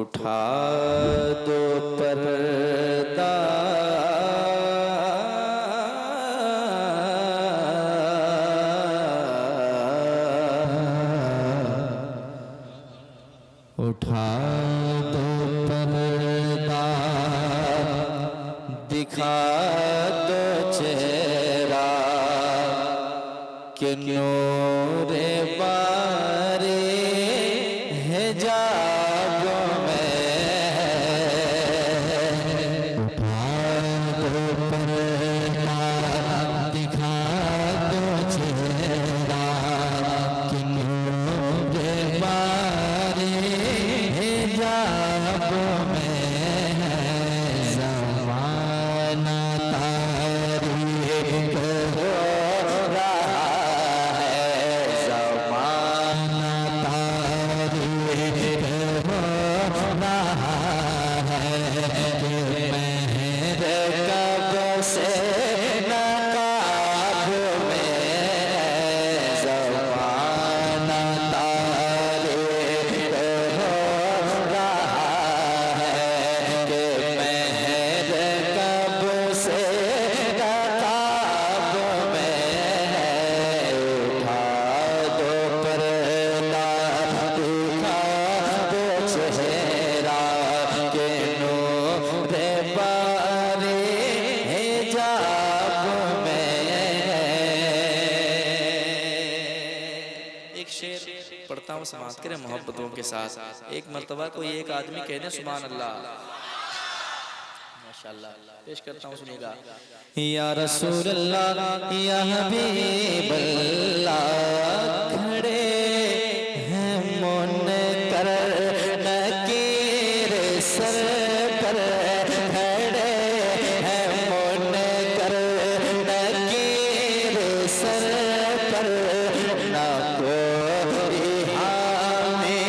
उठा दो पर्दा उठा दो पर्दा दिखा दो चेहरा कि नूरे बारे हिजाब में उठा दो पर्दा दिखा दो चेहरा कि नूरे बारे हिजाब में ज़माना तारीख हो रहा है, ज़माना तारीख हो रहा है कि मेहर कब से नकाब में ज़माना तारीख हो रहा है कि मेहर कब से नकाब में उठा दो पर्दा दिखा दो चेहरा कि नूरे बारे हिजाब में। एक शेर पढ़ता हूँ, समाअत करें मोहब्बतों के साथ। एक मर्तबा कोई एक आदमी कहने सुभान अल्लाह, माशाअल्लाह, पेश करता हूँ, सुनिएगा। या रसूल अल्लाह या हबीब अल्लाह, खड़े हैं मुनकर नकीर सर पर, खड़े हैं मुनकर नकीर सर पर, ना कोई हामी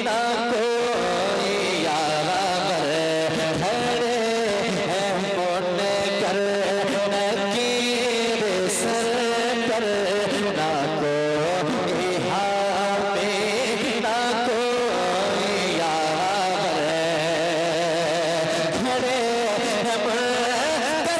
ना कोई यावर, खड़े हैं मुनकर नकीर सर पर, ना कोई हामी ना कोई यावर, खड़े हैं मुनकर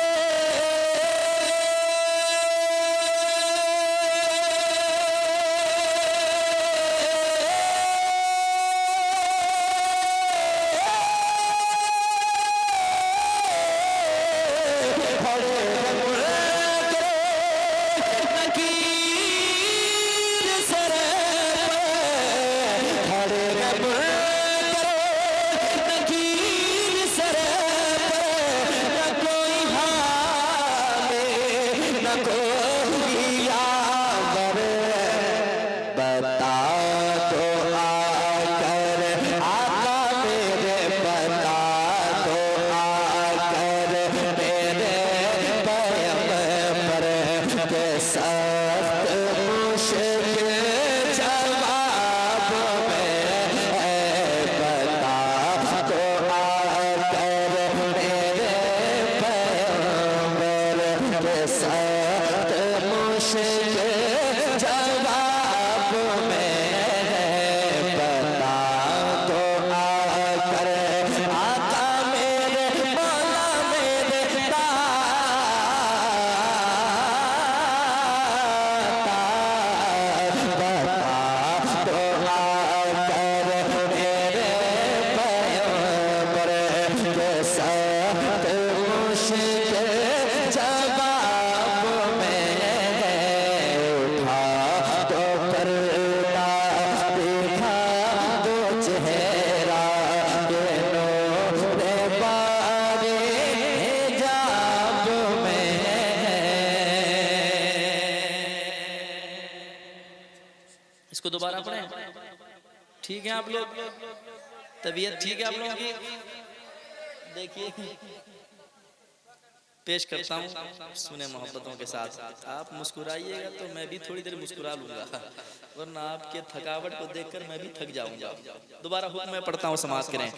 बता दो आकर आका मेरे, बता दो आकर मेरे पैगंबर के सख्त मुश्किल जवाब में, बता दो आकर मेरे पैगंबर के सख्त मुश्किल जवाब में, बता दो आकर आका मेरे मौला मेरे दाता, बता दो आकर मेरे पैगंबर के सख्त मुश्किल जवाब में, उठा दो पर्दा दिखा दो चेहरा कि नूरे बारे हिजाब में। इसको दोबारा पढ़ें, ठीक है आप लोग? तबीयत ठीक है आप लोगों की? देखिए पेश करता हूँ, सुने मोहब्बतों के साथ। आप मुस्कुराइएगा तो मैं भी थोड़ी देर मुस्कुरा लूंगा। वरना आपके थकावट को देखकर मैं भी थक जाऊंगा। दोबारा हुक्म में पढ़ता हूँ, समाज करें।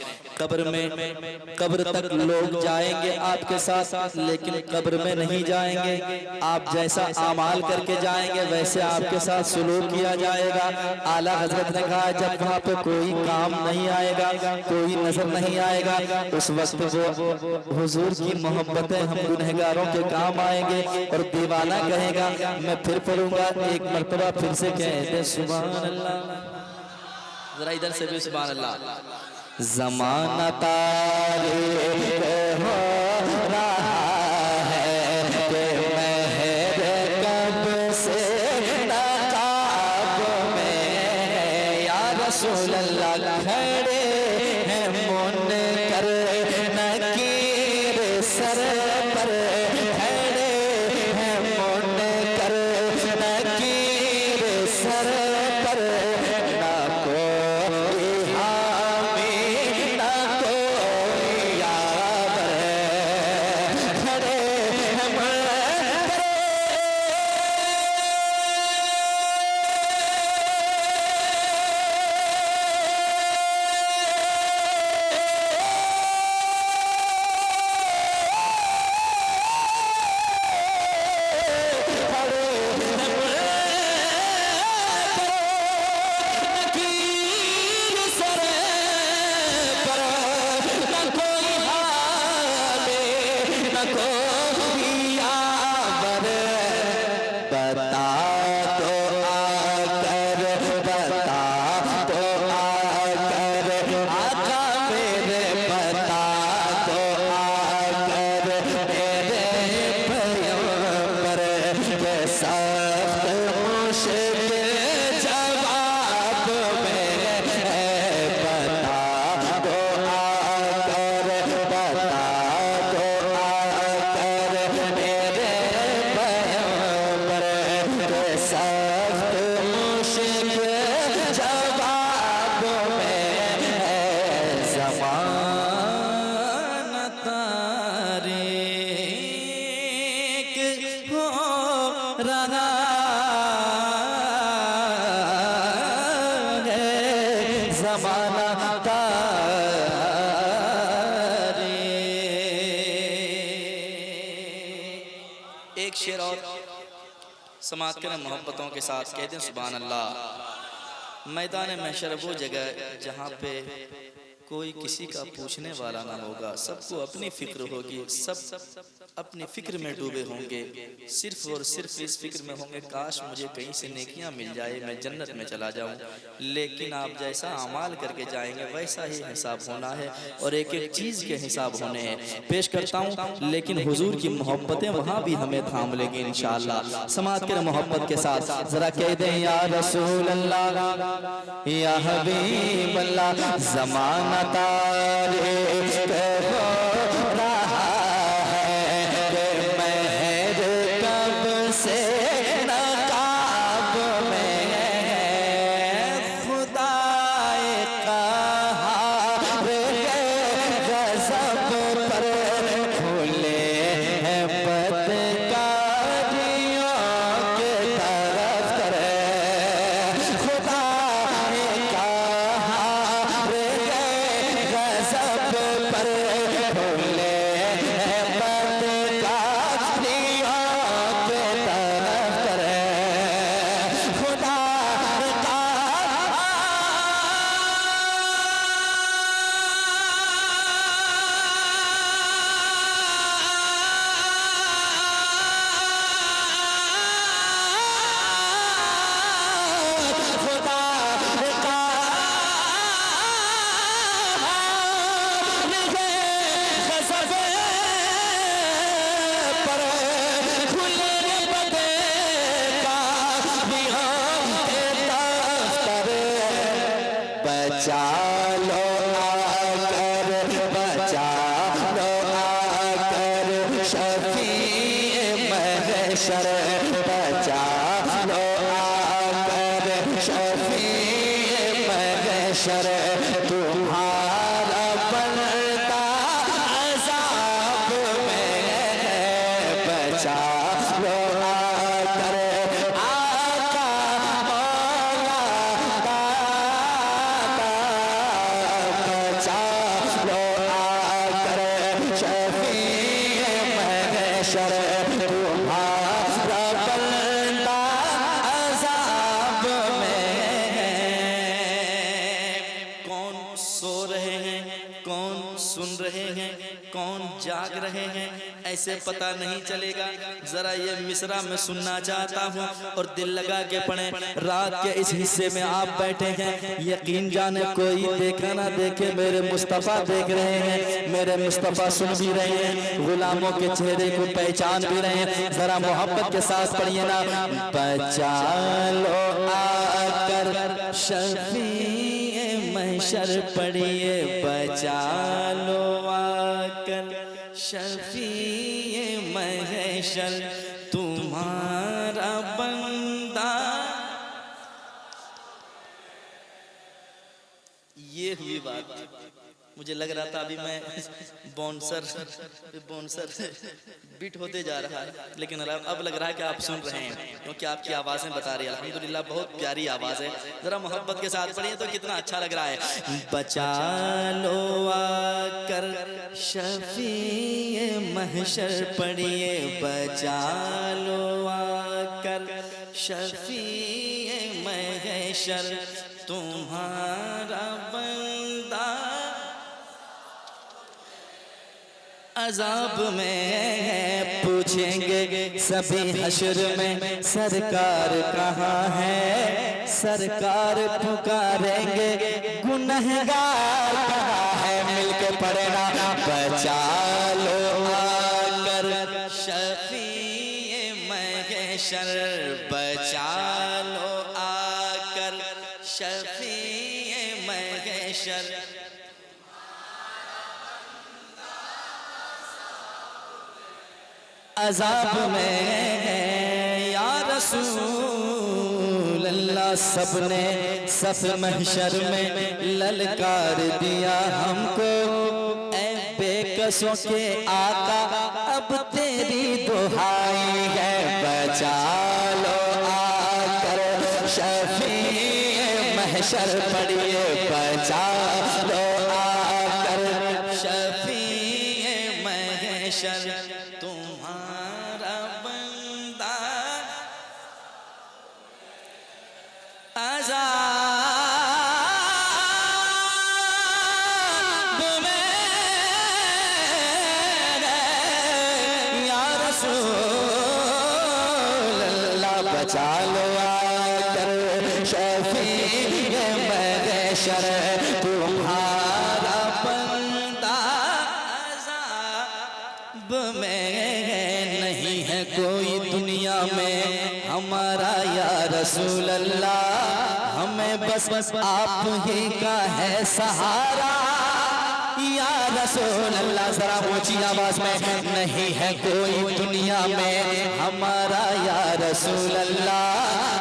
कब्र तक लोग जाएंगे आपके साथ, लेकिन कब्र में नहीं जाएंगे। आप जैसा आमाल करके जाएंगे वैसे आपके साथ सुलूक किया जाएगा। आला हजरत ने कहा जब वहाँ पे कोई काम नहीं आएगा, कोई नजर नहीं आएगा, उस वक्त वो हुजूर की मोहब्बतें हम गुनहगारों के काम आएंगे। और दीवाना कहेगा, मैं फिर पढ़ूंगा, एक मर्तबा फिर से कहते सुभान अल्लाह। जरा इधर से भी सुभान अल्लाह। ज़माना तारीख़ हो रहा है कि महर कब से नकाब में या रसूल अल्लाह खड़े हैं मुनकर नकीर सर पर, खड़े हैं मुनकर नकीर सर पर, ना कोई हामी ना कोई यावर, खड़े हैं मुनकर। एक शेर और समात करें मोहब्बतों के साथ, कहते हैं सुभान अल्लाह। मैदान महशर वो जगह जहाँ पे कोई किसी का पूछने वाला ना होगा, सबको अपनी फिक्र होगी, सब अपनी फिक्र में डूबे होंगे, सिर्फ और सिर्फ इस फिक्र में होंगे काश मुझे कहीं से नेकियां मिल जाए, मैं जन्नत में चला जाऊं। लेकिन आप जैसा अमाल करके जाएंगे वैसा ही हिसाब होना है और एक एक चीज़ के हिसाब होने हैं। पेश करता हूं, लेकिन हुजूर की मोहब्बतें वहाँ भी हमें थाम लेंगी इंशाअल्लाह। समात के मोहब्बत के साथ जरा कह दें या रसूल अल्लाह या हबीब अल्लाह। ज़माना तारीख़ हो रहा है कि महर कब से नकाब में, खुदाए क़हार गज़ब पर खुले हैं बदकारियों के तरफ करे, खुदाए क़हार गज़ब पर खुले हैं बदकारियों के तरफ करे, खुदा का बचा लो आकर, बचा लो आकर शफीए महशर, बचा लो आकर शफीए महशर, तुम्हारा बनता अज़ाब में बचा लो आकर आका मौला कौन जाग रहे हैं ऐसे पता नहीं चलेगा। जरा ये मिसरा मैं सुनना चाहता हूँ और दिल लगा के पढ़े। रात के इस हिस्से में आप बैठे हैं, यकीन जाने कोई देखा ना देखे, मेरे मुस्तफ़ा देख रहे हैं, मेरे मुस्तफ़ा सुन भी रहे हैं, गुलामों के चेहरे को पहचान भी रहे हैं। जरा मोहब्बत के साथ पढ़िए ना, बचा लो आकर शफीए महशर पढ़िए, बचा लो आकर शफीए महशर तुम्हारा बंदा। ये हुई बात। मुझे लग रहा था अभी मैं बाउंसर बीट होते जा रहा है, लेकिन अब लग रहा है कि आप सुन रहे हैं, क्योंकि आपकी आवाज़ें बता रही है। अल्हम्दुलिल्लाह बहुत प्यारी आवाज़ है। ज़रा मोहब्बत के साथ पढ़िए तो कितना अच्छा लग रहा है। बचा लो आकर शफीए महशर पढ़िए, बचा लो आकर शफीए महशर तुम्हारा बंदा। अज़ाब में पूछेंगे सभी हश्र में, सरकार कहाँ है, सरकार पुकारेंगे गुनहगार कहाँ है। मिलके पढ़ना, बचा लो आकर शफीए महशर, बचा लो आकर शफीए महशर। अज़ाब में या रसूल अल्लाह, सबने सब महशर में ललकार दिया हमको, ऐ बेकसों के आका अब तेरी दुहाई है। बचा लो आकर शफीए महशर पढ़िए, बचा लो आकर शफीए महशर तुम्हारा बंदा। अज़ाब में या रसूल अल्लाह, बचा लो आकर शफीए महशर तुम्हारा बंदा। अज़ाब में नहीं है कोई दुनिया में हमारा या रसूल अल्लाह, हमें बस आप ही का है सहारा या रसूल अल्लाह। जरा ऊंची आवाज में, नहीं है कोई दुनिया में हमारा या रसूल अल्लाह,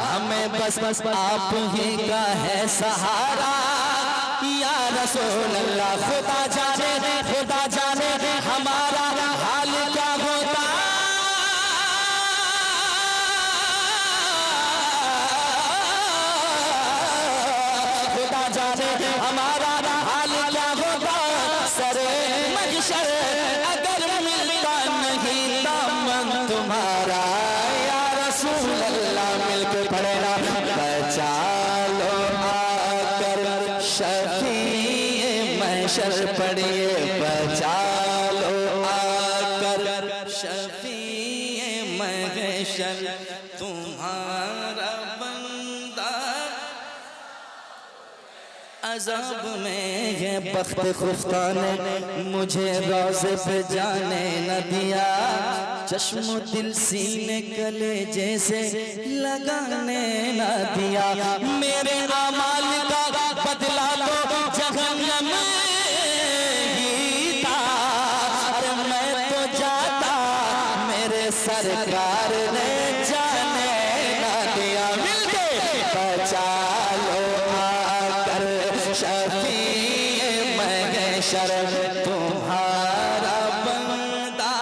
हमें बस आप ही का है सहारा या रसूल अल्लाह। खुदा जाने हमारा हाल क्या होता, खुदा जाने हमारा हाल क्या होता। सरे महशर अगर मिलता नहीं दामन तुम्हारा या रसूल अल्लाह। मिलकर पढ़ना, बचा लो आकर शफीए महशर पढ़िए, बचा लो आकर शफीए महशर तुम्हारा बंदा। अज़ाब में ये बख्त खुफ्ता ने मुझे रोज़े पे जाने न दिया, चश्मो दिल सीने कलेजे से लगाने न दिया। मेरे अमाल का बदला तो जहन्नम ही था, अरे मैं तो जाता मेरे सरकार ने जाने न दिया। मिलके बचा लो आकर शफीए महशर तुम्हारा बंदा।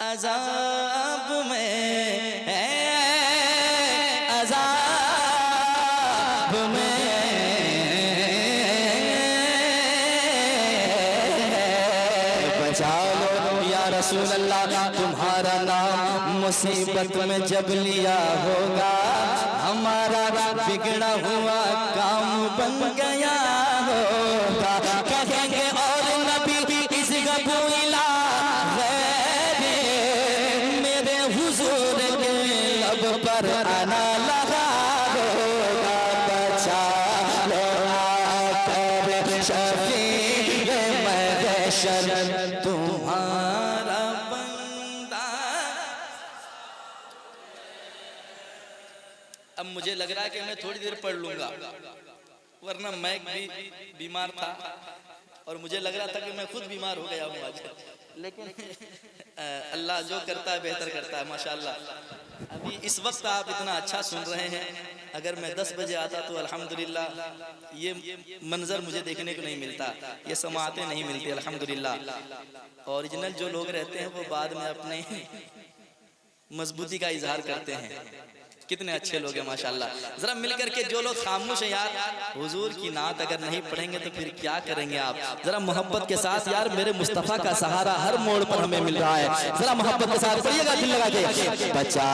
अज़ाब में अज़ाब में बचा लो या रसूल अल्लाह। तुम्हारा नाम मुसीबत में जब लिया होगा, हमारा बिगड़ा हुआ काम बन गया होगा। कहेंगे खाना लगा होगा, बचा लो आकर शफीए महशर तुम्हारा बंदा। अब मुझे लग रहा है कि मैं थोड़ी देर पढ़ लूंगा, वरना मैं भी बीमार था और मुझे लग रहा था कि मैं खुद बीमार हो गया हूँ आज, लेकिन अल्लाह जो करता है बेहतर करता है माशाअल्लाह। अभी इस वक्त आप इतना अच्छा सुन रहे हैं, अगर मैं 10 बजे आता तो अल्हम्दुलिल्लाह ये मंजर मुझे देखने को नहीं मिलता, ये समातें नहीं मिलती अल्हम्दुलिल्लाह। ओरिजिनल जो लोग रहते हैं वो बाद में अपने मजबूती का इजहार करते हैं। कितने अच्छे लोग हैं माशाअल्लाह। जरा मिलकर के जो लोग खामोश हैं यार, हुजूर की नात अगर नहीं पढ़ेंगे तो फिर क्या करेंगे आप। जरा मोहब्बत के साथ यार, मेरे मुस्तफ़ा का सहारा हर मोड़ पर हमें मिल रहा है, जरा मोहब्बत के साथ पढ़िएगा दिल लगा के। बचा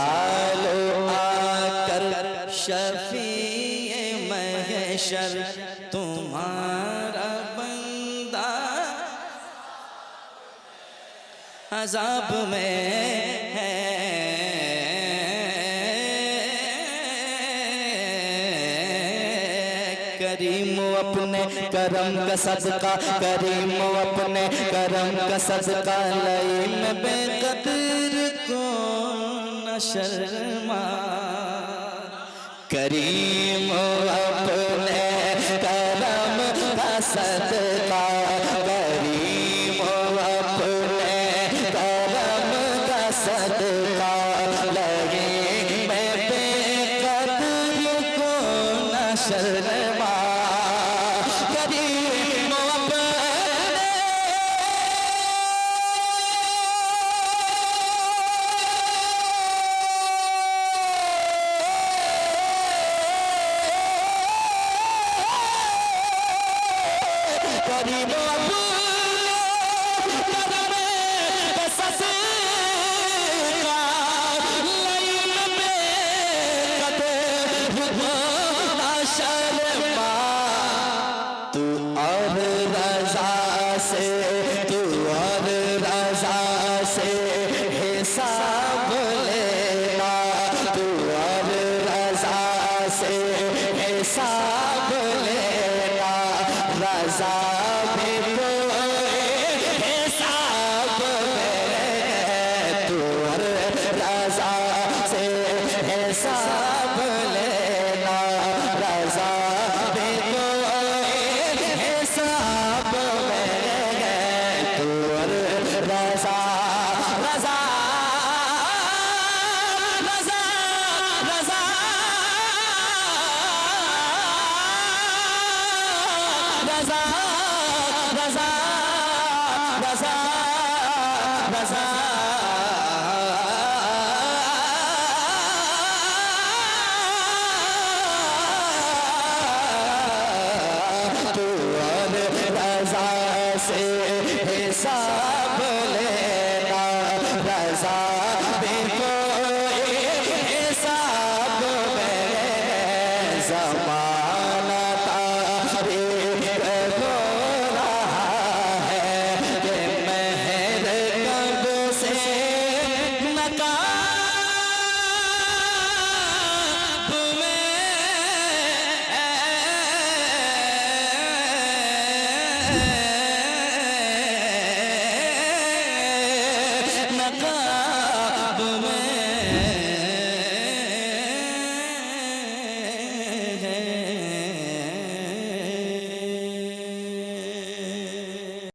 लो आकर शफीए महशर तुम्हारा बंदा, अज़ाब में है करीम अपने करम का सदका, करीम अपने करम का सदका, लईम बेकदर को न शर्मा। करीम अपने करम का सदका, करीम अपने करम का सदका, लईम बेकदर को न शर्मा। करीम